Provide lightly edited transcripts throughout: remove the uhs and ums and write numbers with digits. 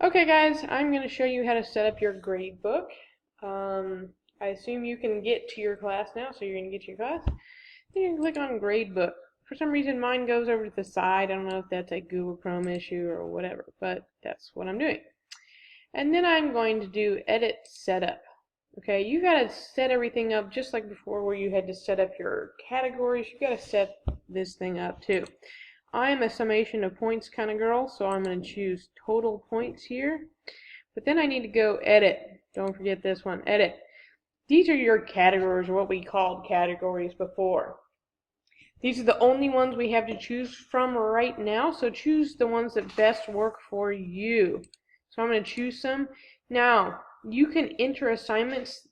Okay guys, I'm going to show you how to set up your gradebook. I assume you can get to your class now, so you're going to get to your class. Then you can click on Gradebook. For some reason mine goes over to the side. I don't know if that's a Google Chrome issue or whatever, but that's what I'm doing. And then I'm going to do Edit Setup. Okay, you got to set everything up just like before where you had to set up your categories. You got to set this thing up too. I'm a summation of points kind of girl, so I'm going to choose total points here. But then I need to go edit. Don't forget this one, edit. These are your categories, or what we called categories before. These are the only ones we have to choose from right now, so choose the ones that best work for you. So I'm going to choose some. Now, you can enter assignments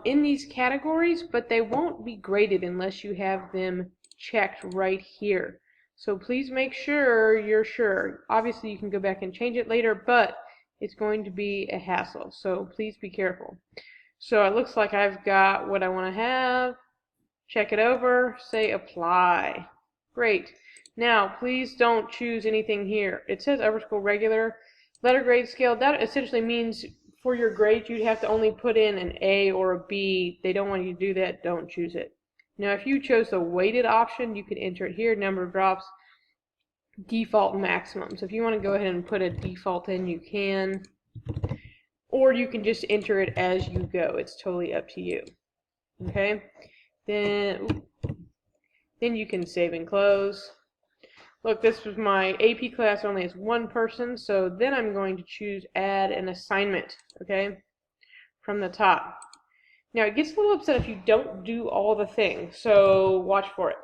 in these categories, but they won't be graded unless you have them checked right here. So please make sure you're sure. Obviously you can go back and change it later, but it's going to be a hassle. So please be careful. So it looks like I've got what I want to have. Check it over, say apply. Great. Now please don't choose anything here. It says upper school regular letter grade scale. That essentially means for your grade you'd have to only put in an A or a B. They don't want you to do that. Don't choose it. Now if you chose the weighted option, you could enter it here, number of drops, default maximum. So if you want to go ahead and put a default in, you can. Or you can just enter it as you go. It's totally up to you. Okay? Then you can save and close. Look, this was my AP class, only has one person, so then I'm going to choose add an assignment, okay, from the top. Now it gets a little upset if you don't do all the things, so watch for it.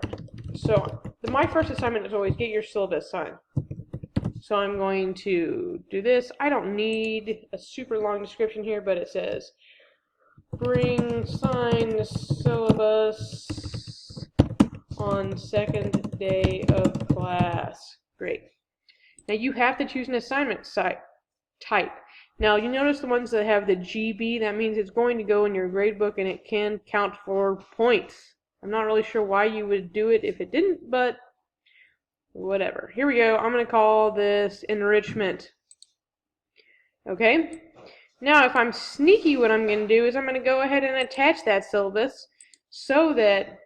So my first assignment is always get your syllabus signed. So I'm going to do this. I don't need a super long description here, but it says bring signed syllabus on second day of class. Great. Now you have to choose an assignment type. Now you notice the ones that have the GB, that means it's going to go in your gradebook and it can count for points. I'm not really sure why you would do it if it didn't, but whatever. Here we go. I'm going to call this enrichment. Okay. Now if I'm sneaky, what I'm going to do is I'm going to go ahead and attach that syllabus so that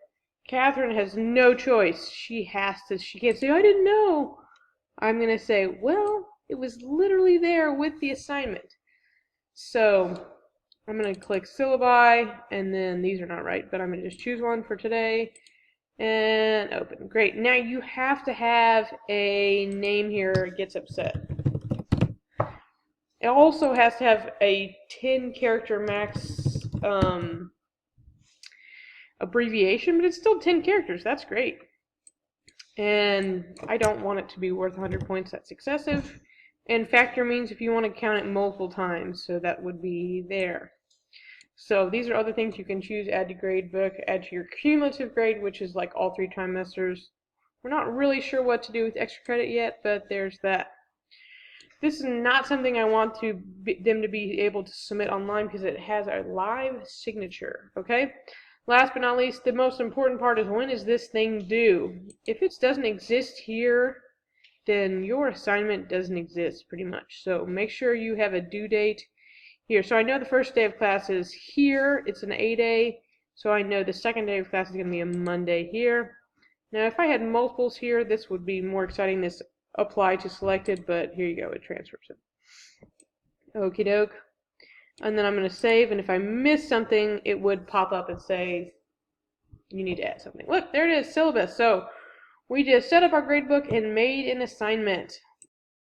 Catherine has no choice. She can't say, I didn't know. I'm going to say, well, it was literally there with the assignment. So I'm going to click syllabi, and then these are not right, but I'm going to just choose one for today and open. Great. Now you have to have a name here. It gets upset. It also has to have a 10-character max abbreviation, but it's still 10 characters. That's great. And I don't want it to be worth 100 points. That's excessive. And factor means if you want to count it multiple times, so that would be there. So these are other things you can choose. Add to gradebook, add to your cumulative grade, which is like all 3 trimesters. We're not really sure what to do with extra credit yet, but there's that. This is not something I want them to be able to submit online because it has a live signature. Okay? Last but not least, the most important part is, when is this thing due? If it doesn't exist here, then your assignment doesn't exist pretty much. So make sure you have a due date here. So I know the first day of class is here. It's an A-day. So I know the second day of class is going to be a Monday here. Now if I had multiples here, this would be more exciting. This apply to selected, but here you go. It transfers it. Okie doke. And then I'm going to save, and if I miss something, it would pop up and say you need to add something. Look, there it is, syllabus. So we just set up our gradebook and made an assignment.